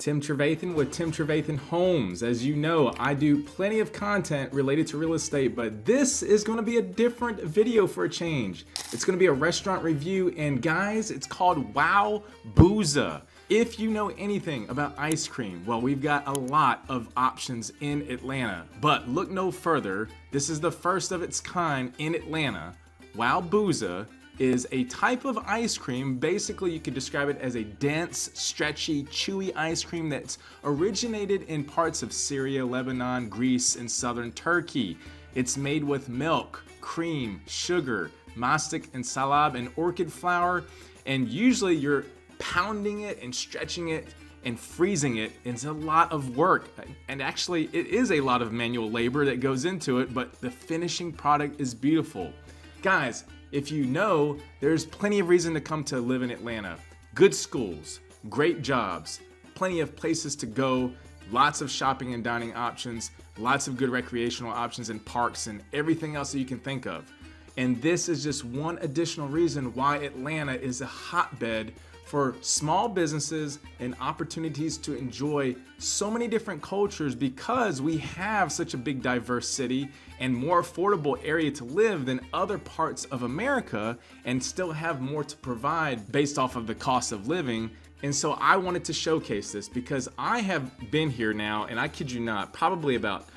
Tim Trevathan with Tim Trevathan Homes. As you know, I do plenty of content related to real estate, but this is going to be a different video for a change. It's going to be a restaurant review, and guys, it's called Wowbooza. If you know anything about ice cream, well, we've got a lot of options in Atlanta, but look no further. This is the first of its kind in Atlanta. Wowbooza is a type of ice cream. Basically, you could describe it as a dense, stretchy, chewy ice cream that's originated in parts of Syria, Lebanon, Greece, and southern Turkey. It's made with milk, cream, sugar, mastic and salab, and orchid flour, and usually you're pounding it and stretching it and freezing it. It's a lot of work, and actually it is a lot of manual labor that goes into it, but the finishing product is beautiful. Guys, if you know, there's plenty of reason to come to live in Atlanta. Good schools, great jobs, plenty of places to go, lots of shopping and dining options, lots of good recreational options and parks and everything else that you can think of. And this is just one additional reason why Atlanta is a hotbed for small businesses and opportunities to enjoy so many different cultures, because we have such a big diverse city and more affordable area to live than other parts of America, and still have more to provide based off of the cost of living. And so I wanted to showcase this because I have been here now, and I kid you not, probably about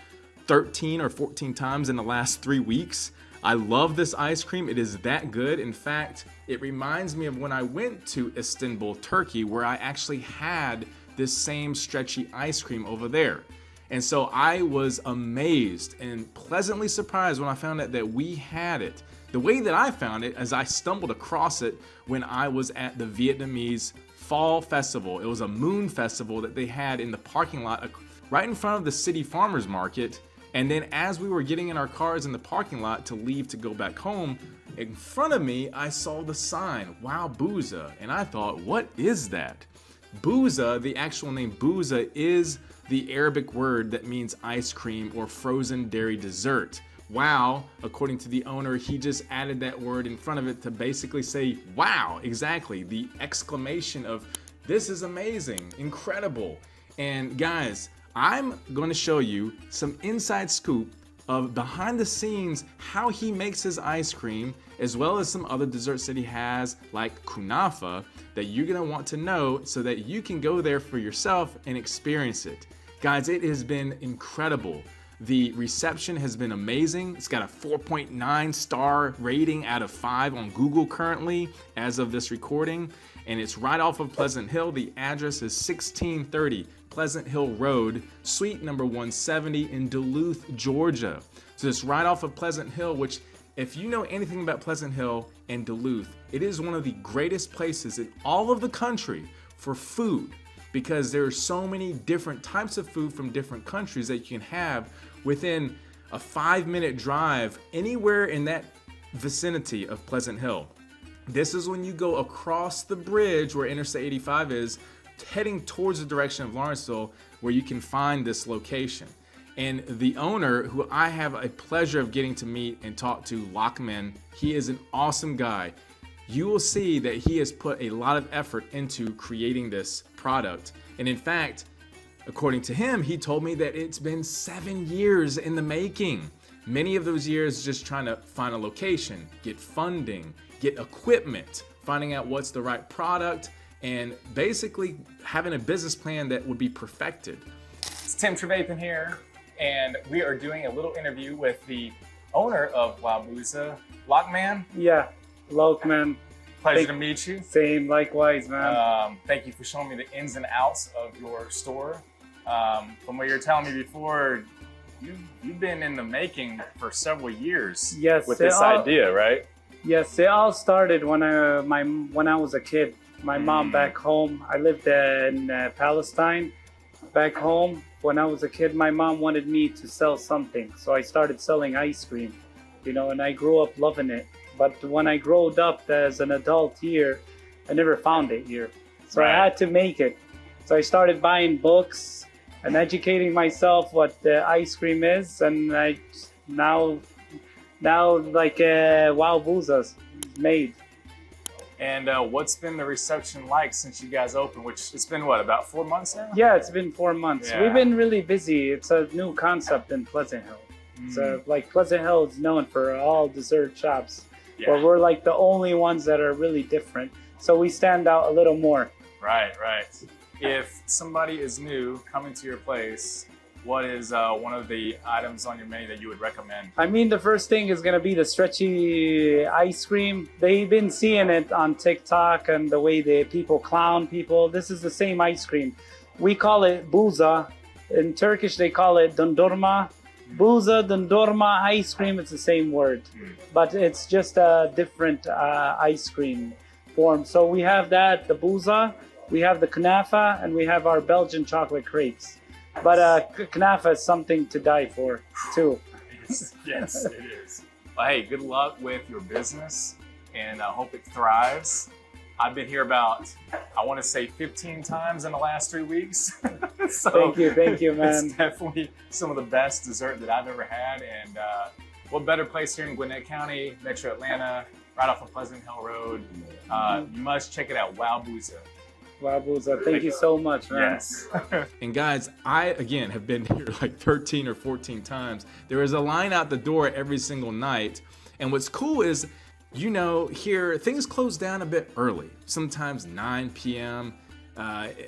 13 or 14 times in the last 3 weeks. I love this ice cream. It is that good. In fact, it reminds me of when I went to Istanbul, Turkey, where I actually had this same stretchy ice cream over there. And so I was amazed and pleasantly surprised when I found out that we had it. The way that I found it is I stumbled across it when I was at the Vietnamese Fall Festival. It was a moon festival that they had in the parking lot right in front of the city farmers market. And then as we were getting in our cars in the parking lot to leave to go back home, in front of me, I saw the sign, Wowbooza, and I thought, what is that? Booza, the actual name booza, is the Arabic word that means ice cream or frozen dairy dessert. Wow, according to the owner, he just added that word in front of it to basically say, wow, exactly, the exclamation of, this is amazing, incredible. And guys, I'm going to show you some inside scoop of behind the scenes how he makes his ice cream, as well as some other desserts that he has like kunafa that you're going to want to know so that you can go there for yourself and experience it. Guys, it has been incredible. The reception has been amazing. It's got a 4.9 star rating out of 5 on Google currently as of this recording, and it's right off of Pleasant Hill. The address is 1630 Pleasant Hill Road, suite number 170 in Duluth, Georgia. So it's right off of Pleasant Hill, which, if you know anything about Pleasant Hill and Duluth, it is one of the greatest places in all of the country for food, because there are so many different types of food from different countries that you can have within a 5-minute drive anywhere in that vicinity of Pleasant Hill. This is when you go across the bridge where Interstate 85 is, heading towards the direction of Lawrenceville, where you can find this location. And the owner, who I have a pleasure of getting to meet and talk to, Lockman, he is an awesome guy. You will see that he has put a lot of effort into creating this product. And in fact, according to him, he told me that it's been 7 years in the making. Many of those years just trying to find a location, get funding, get equipment, finding out what's the right product, and basically having a business plan that would be perfected. It's Tim Trevathan here, and we are doing a little interview with the owner of Wowbooza, Lockman. Yeah, Lockman. Pleasure to meet you. Same, likewise, man. Thank you for showing me the ins and outs of your store. From what you're telling me before, you've been in the making for several years. Yes, with this idea, right? Yes, it all started when I was a kid. My mom back home, I lived in Palestine. Back home, when I was a kid, my mom wanted me to sell something. So I started selling ice cream, and I grew up loving it. But when I growed up as an adult here, I never found it here. So I had to make it. So I started buying books and educating myself what the ice cream is. And I now like Wowbooza's made. And what's been the reception like since you guys opened? Which it's been what, about 4 months now? Yeah, it's been 4 months. Yeah. We've been really busy. It's a new concept in Pleasant Hill. So like Pleasant Hill is known for all dessert shops, but we're like the only ones that are really different. So we stand out a little more. Right. If somebody is new coming to your place, what is one of the items on your menu that you would recommend? I mean, the first thing is gonna be the stretchy ice cream. They've been seeing it on TikTok and the way the people clown people. This is the same ice cream. We call it booza. In Turkish, they call it dondurma. Booza, dondurma, ice cream, it's the same word, but it's just a different ice cream form. So we have that, the booza, we have the kunafa, and we have our Belgian chocolate crepes. But kunafa is something to die for, too. Yes, it is. Well, hey, good luck with your business, and I hope it thrives. I've been here about, I want to say 15 times in the last 3 weeks. So Thank you, man. It's definitely some of the best dessert that I've ever had. And what better place here in Gwinnett County, Metro Atlanta, right off of Pleasant Hill Road. You must check it out, Wowbooza. Wowbooza, thank you so much, man. Yes. And guys, I, again, have been here like 13 or 14 times. There is a line out the door every single night. And what's cool is, you know, here things close down a bit early, sometimes 9 p.m.,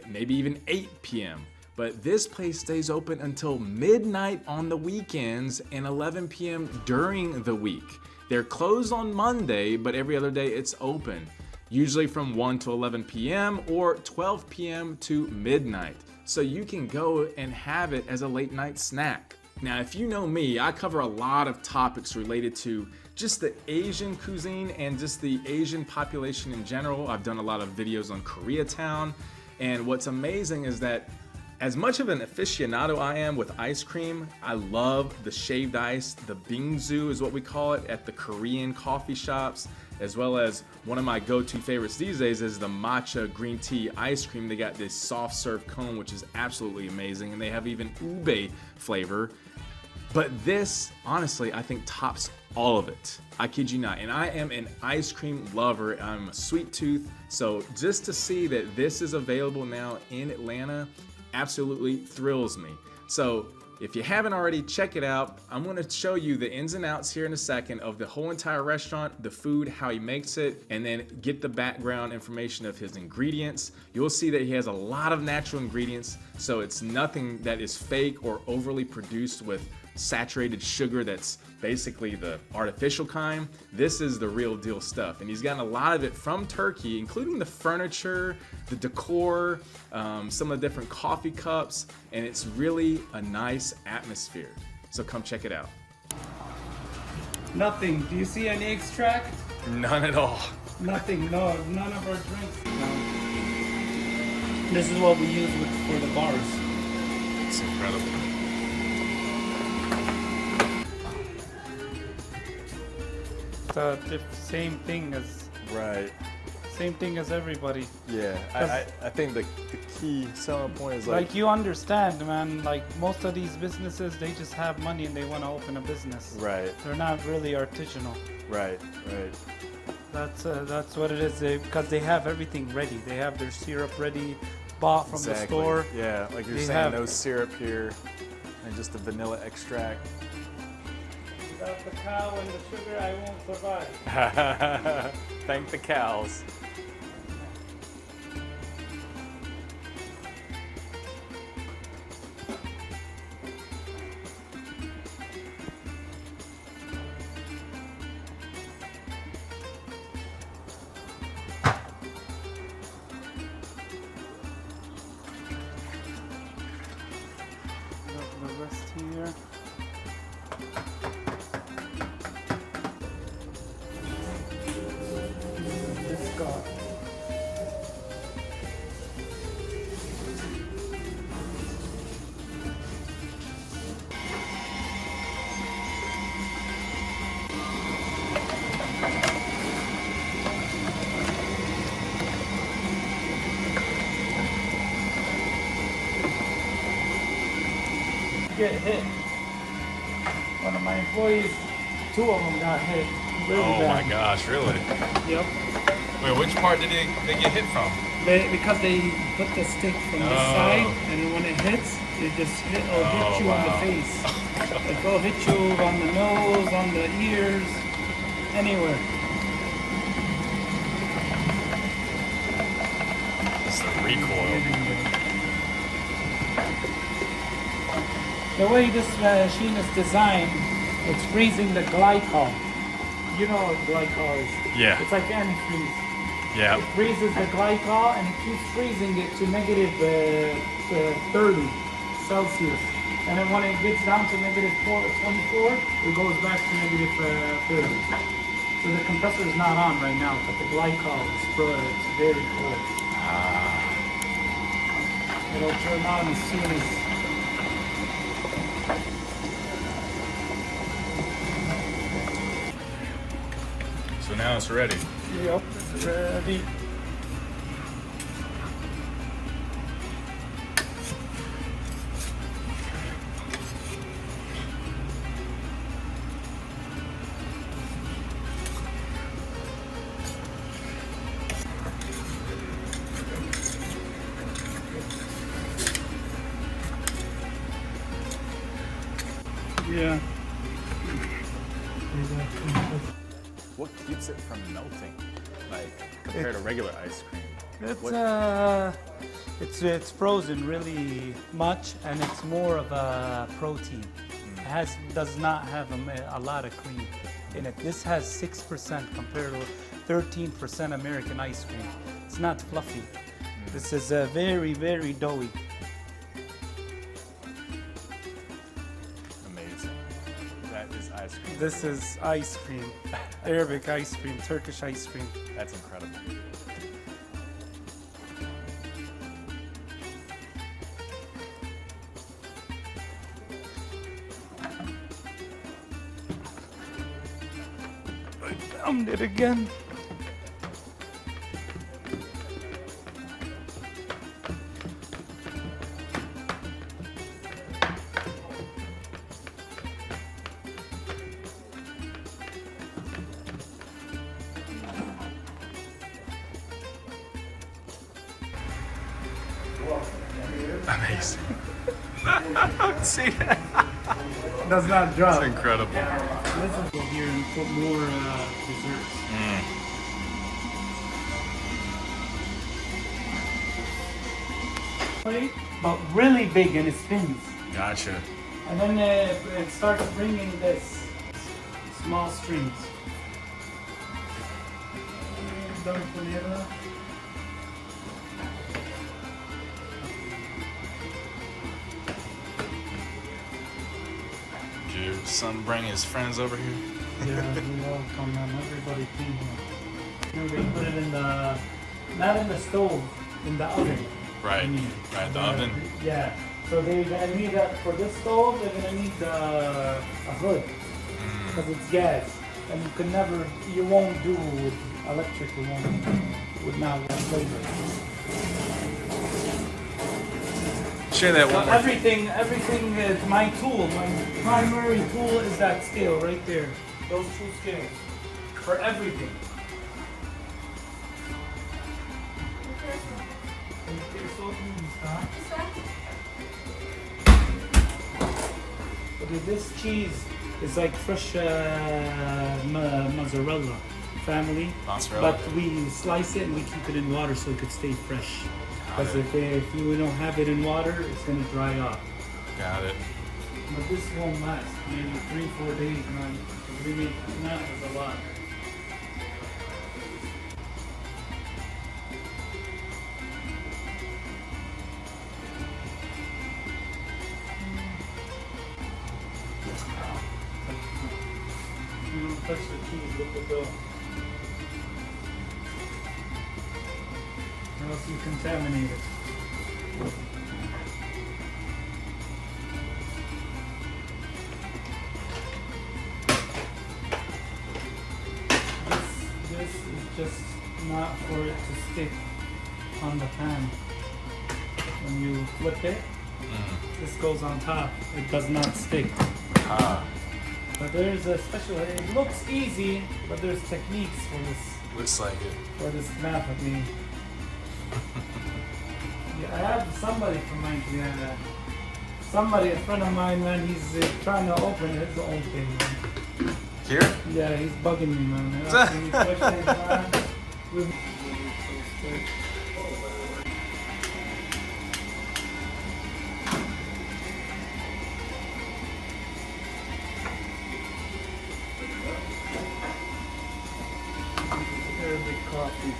maybe even 8 p.m. But this place stays open until midnight on the weekends and 11 p.m. during the week. They're closed on Monday, but every other day it's open, usually from 1 to 11 p.m. or 12 p.m. to midnight. So you can go and have it as a late night snack. Now, if you know me, I cover a lot of topics related to just the Asian cuisine and just the Asian population in general. I've done a lot of videos on Koreatown. And what's amazing is that as much of an aficionado I am with ice cream, I love the shaved ice. The bingsu is what we call it at the Korean coffee shops, as well as one of my go-to favorites these days is the matcha green tea ice cream. They got this soft serve cone, which is absolutely amazing. And they have even ube flavor. But this, honestly, I think tops all of it. I kid you not. And I am an ice cream lover. I'm a sweet tooth. So just to see that this is available now in Atlanta absolutely thrills me. So if you haven't already, check it out. I'm going to show you the ins and outs here in a second of the whole entire restaurant, the food, how he makes it, and then get the background information of his ingredients. You'll see that he has a lot of natural ingredients, so it's nothing that is fake or overly produced with saturated sugar that's basically the artificial kind. This is the real deal stuff, and he's gotten a lot of it from Turkey, including the furniture, the decor, some of the different coffee cups, and it's really a nice atmosphere. So come check it out. Nothing. Do you see any extract? None at all. Nothing. No, none of our drinks. No. This is what we use for the bars. It's incredible. The same thing as everybody. Yeah, I think the key selling point is like you understand, man, like most of these businesses, they just have money and they want to open a business. right, They're not really artisanal. right. That's what it is, because they have everything ready. They have their syrup ready, bought from the store. Yeah, like you're They saying, have- no syrup here, and just the vanilla extract. Without the cow and the sugar, I won't survive. Thank the cows. The rest here. This guy. Get hit. One of my employees, two of them got hit. Really Oh bad. my gosh, really? Yep. Wait, which part did they get hit from? Because they put the stick from this side, and then when it hits, it just hit you on the face. It will hit you on the nose, on the ears, anywhere. It's the recoil. The way this machine is designed, it's freezing the glycol. You know what glycol is? Yeah. It's like antifreeze. Yeah. It freezes the glycol and it keeps freezing it to negative 30 Celsius. And then when it gets down to negative 24, it goes back to negative 30. So the compressor is not on right now, but the glycol is it's very cold. It'll turn on as soon as. So now it's ready. Yep, it's ready. Yeah. What keeps it from melting, like compared to regular ice cream? It's frozen really much, and it's more of a protein. It does not have a lot of cream in it. This has 6% compared to 13% American ice cream. It's not fluffy. This is very, very doughy. Amazing. That is ice cream. This is ice cream, Arabic ice cream, Turkish ice cream. That's incredible. I found it again. Amazing. See that? Does not drop. That's incredible. Let's go here and put more desserts. But really big and it spins. Gotcha. And then it starts bringing this small strings. Did your son bring his friends over here? Yeah, we all come on. Everybody came here. They put it in the, not in the stove, in the oven. Right. Right. The oven. Yeah. So they're gonna need that for this stove. They're gonna need a hood because it's gas, and you won't do with electric. Would not work flavor. Share that one more. Everything is my tool. My primary tool is that scale right there. Those two scales for everything. This cheese is like fresh mozzarella family, Mozzarella. but we slice it and we keep it in water so it could stay fresh. Because if you don't have it in water, it's gonna dry off. Got it. But this won't last. Maybe 3-4 days, man. We make that is a lot. You don't touch the cheese with the dough. Or else you contaminate it. This is just not for it to stick on the pan. When you flip it, this goes on top. It does not stick. But there's a special, it looks easy, but there's techniques for this. Looks like it. What does knafa mean? Yeah, I have somebody from my somebody, a friend of mine, man. He's trying to open his own thing, man. Here? Yeah, he's bugging me, man. Asking me questions, man. Arabic coffee.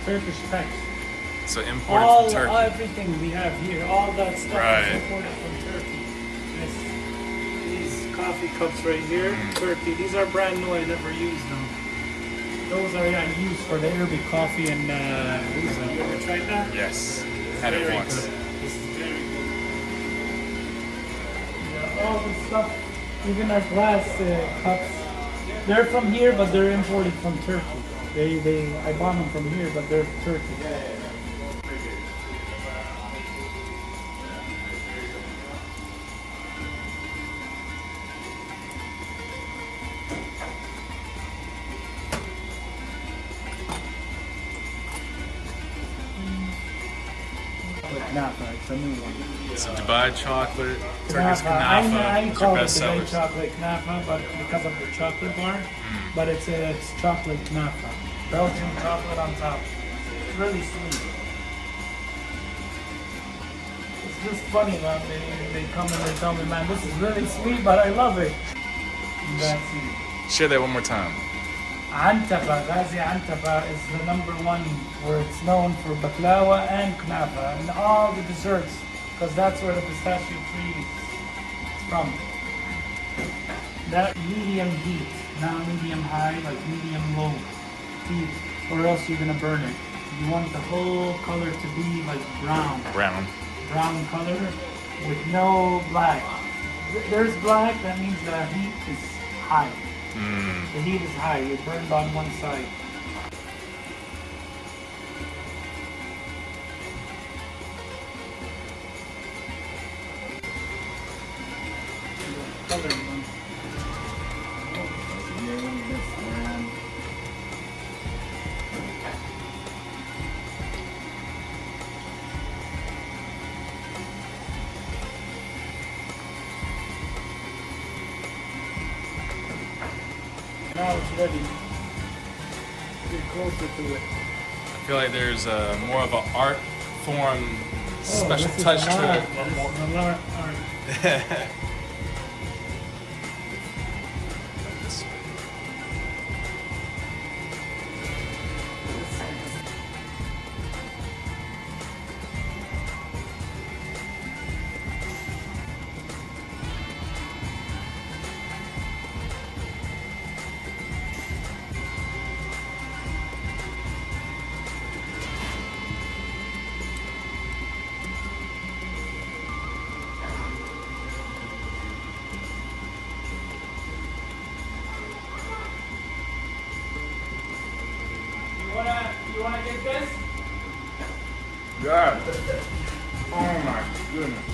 Turkish text. So imported from Turkey. Everything we have here, all that stuff Right. is imported from Turkey. These coffee cups right here, Turkey. These are brand new. I never used them. Those are used for the Arabic coffee and booza. You ever tried that? Yes. Had it Very once. good. This is very good. Yeah, all the stuff, even our glass cups, they're from here, but they're imported from Turkey. I bought them from here, but they're Turkey. Knafa, it's a new one. So Dubai chocolate, Turkish I knafa. Those call are it best Dubai sellers. chocolate knafa, but because of the chocolate bar, but it's chocolate knafa. Belgian chocolate on top. It's really sweet. It's just funny, man. They come and they tell me, man, this is really sweet, but I love it. And that's it. Share that one more time. Antafa, Ghazi Antafa is the number one where it's known for baklawa and knafa and all the desserts, because that's where the pistachio tree is from. That medium heat, not medium high, like medium low heat, or else you're gonna burn it. You want the whole color to be like brown. Brown color with no black. There's black, that means the heat is high. The heat is high, you're burned on one side. Color, man. Now it's ready. Get closer to it. I feel like there's more of an art form, special this is touch an to art. it. This is an art. You wanna get this? Yeah. Oh my goodness.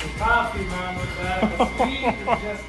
The coffee, man, with that. The sweet is just